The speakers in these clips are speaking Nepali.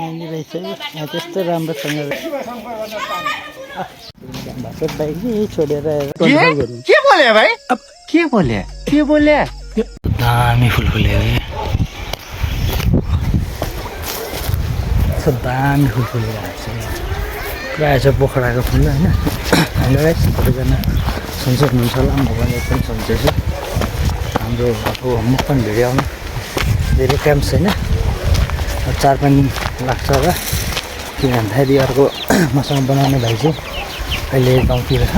यहाँनिर रहेछ यहाँ त्यस्तो राम्रोसँग बाइक नि छोडेर के बोले भाइ अब के बोले दामी फुल फुल्यो दामी फुल फुलिरहेको छ प्रायः छ पोखराको फुल होइन हेलो गाइस सबैजना सन्चै हुनुहुन्छ होला म पनि एकदम सन्चै छु हाम्रो अब मुखपन भिडियो आउनु धेरै टाइम छैन 4-5 दिन लाग्छ होला किन भन्दाखेरि अर्को मसँग बनाउने भाइ चाहिँ अहिले गाउँतिर छ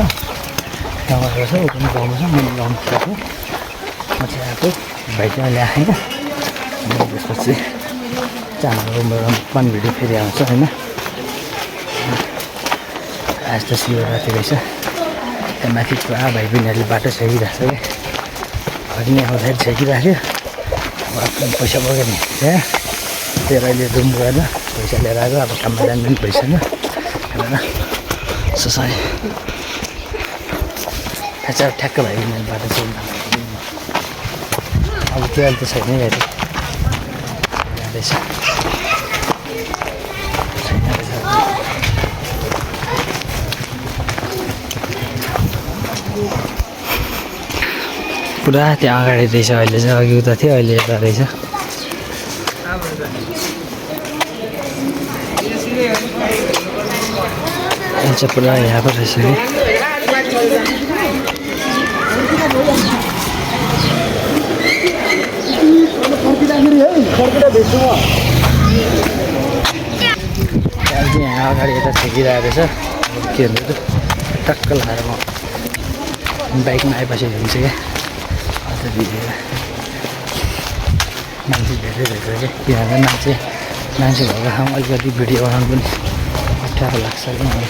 गाउँमा छ ऊ पनि गाउँमा छ म गाउँमा छु म चाहिँ आएको भाइ चाहिँ अहिले आएन त्यसपछि चाहिँ हाम्रो मुखपन भिडियो फेरि आउँछ होइन आज त शिवरात्रि रहेछ त्यहाँ माथि पुरा भाइ बहिनीहरूले बाटो छेकिरहेको छ क्या घरि नै आउँदाखेरि छेकिराख्यो अब आफ्नो पैसा बोकेर त्यहाँ त्यही अहिले रुम गएर पैसा लिएर आएको अब काममा जानु पनि पैसा छैन हेरेर ससाय चाहिँ ठ्याक्क भाइ बहिनीहरूले बाटो चाहिँ अब त्यो अहिले त छैन गाडी जाँदैछ पुरा त्यहाँ अगाडि रहेछ अहिले चाहिँ अघि उता थियो अहिले यता रहेछ यहाँ चाहिँ पुरा यहाँ पो रहेछ कि यहाँ अगाडि यता छेकिरहेको रहेछ के भन्नु टक्क लगाएर म बाइकमा आएपछि हुन्छ क्या अन्त भिडियो मान्छे धेरै रहेछ क्या किनभने मान्छे भएको ठाउँमा अलिकति भिडियो बनाउनु पनि अप्ठ्यारो लाग्छ कि मलाई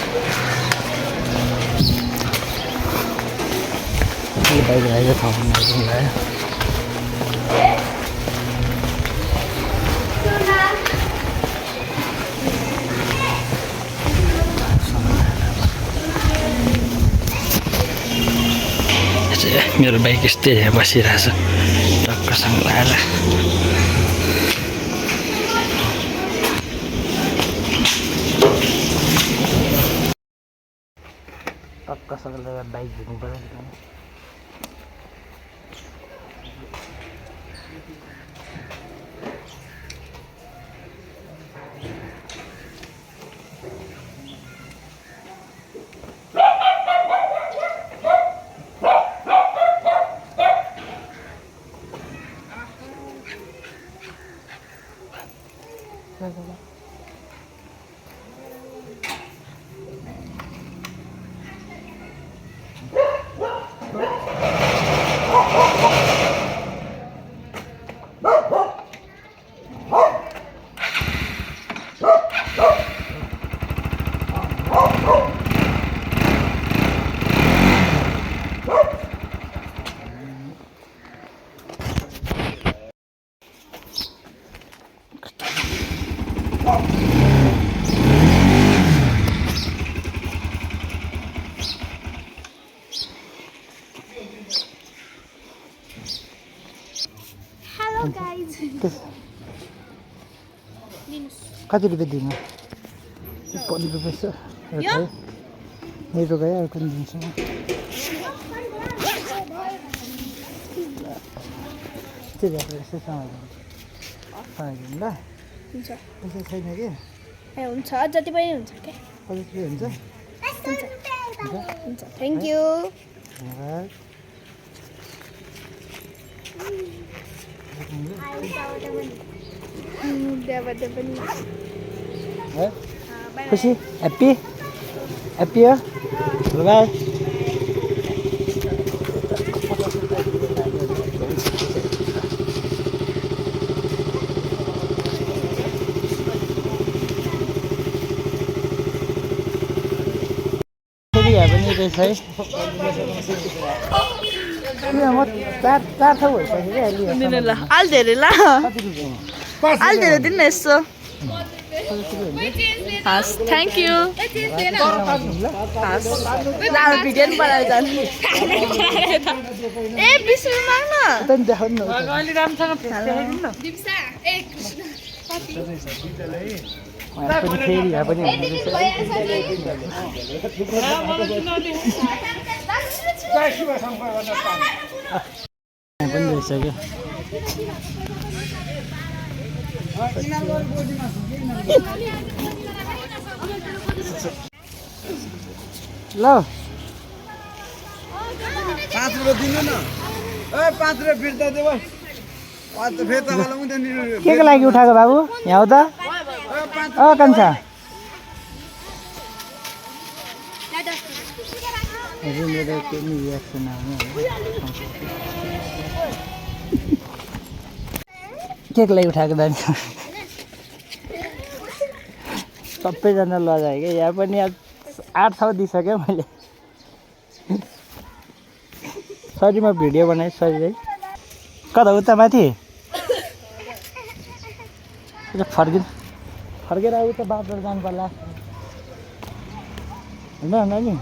बाइक राखेको ठाउँमा पनि लगायो मेरो बाइक यस्तै यहाँ बसिरहेछ टक्कसँग लगाएर टक्कसँग लगाएर बाइक झुक्नु पर्यो कति रुपियाँ दिनु 15 रुपियाँ छ मेरो गयो अर्को पनि दिन्छु म त्यही भएर यस्तै समाइदिनु ल हुन्छ पैसा छैन कि ए हुन्छ जति पनि हुन्छ के कति हुन्छ हुन्छ थ्याङ्क यू खुसी ह्याप्पी ह्याप्पी हो बाई पनि रहेछ है म चार ठाउँ भइसक्यो क्या अहिले धेरै ल अलि धेरै दिनु न यसो हस् थ्याङ्क यू भिडियो पनि बनाएर जानु ए 20 रुपियाँ माग्न देखाउनु न अलि राम्रोसँग यहाँ पनि फेरि यहाँ पनि रहेछ ल 5 रुपैयाँ दिनु न 5 रुपैयाँ फिर्ता दे भाइ फिर्ता वाला हुँदैन के को लागि उठाएको बाबु यहाँ हो त कान्छा मेरो के नि रियाक्सन के को लागि उठाएको दाजु सबैजना लगाएँ क्या यहाँ पनि 800 दिइसक्यो मैले सरी म भिडियो बनाएँ सरी है कता उता माथि फर्केर उता बाटोबाट जानु पर्ला होइन नानी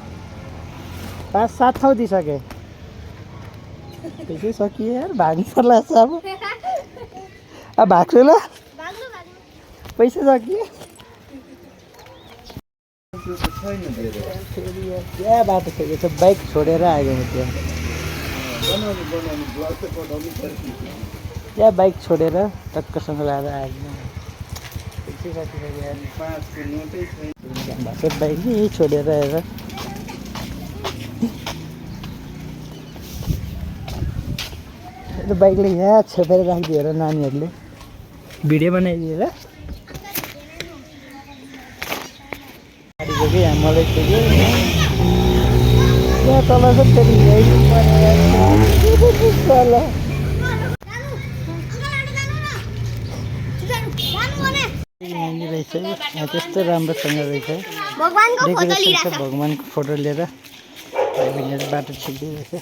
500-700 दिइसकेँ त्यसै सकियो यार भाग्नु पर्ला अब भाग्छु ल पैसा सकियो क्या बाटो फेरि छ बाइक छोडेर आएको म त्यहाँ बाइक छोडेर टक्कसँग लाएर आएको भएको बाइक नि छोडेर आएर बाइकले यहाँ छेपेर राखिदियो र नानीहरूले भिडियो बनाइदिएर गाडीको कि यहाँ मलाई थियो कि यहाँ तल चाहिँ फेरि रहेछ यहाँ त्यस्तो राम्रोसँग रहेछ डेकोरेसन छ भगवान्को फोटो लिएर बाटो छिर्दै रहेछ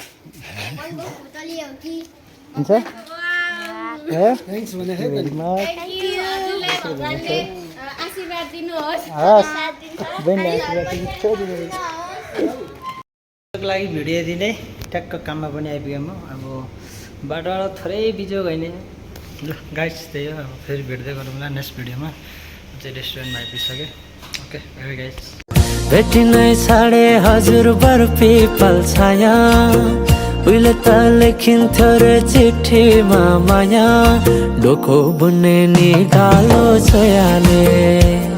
हुन्छ लागि भिडियो दिँदै ट्याक्क काममा पनि आइपुगेँ म अब बाटोबाट थोरै बिजोग होइन गाइस त्यही हो अब फेरि भेट्दै गरौँला नेक्स्ट भिडियोमा चाहिँ रेस्टुरेन्टमा आइपुगिसकेँ ओके बाई गाइस भेटिनै छाडे हजुर बर पिपल छाया उहिले त लेखिन्थ्यो रे चिठीमा माया डोको बुन्ने नि गालो छोयाले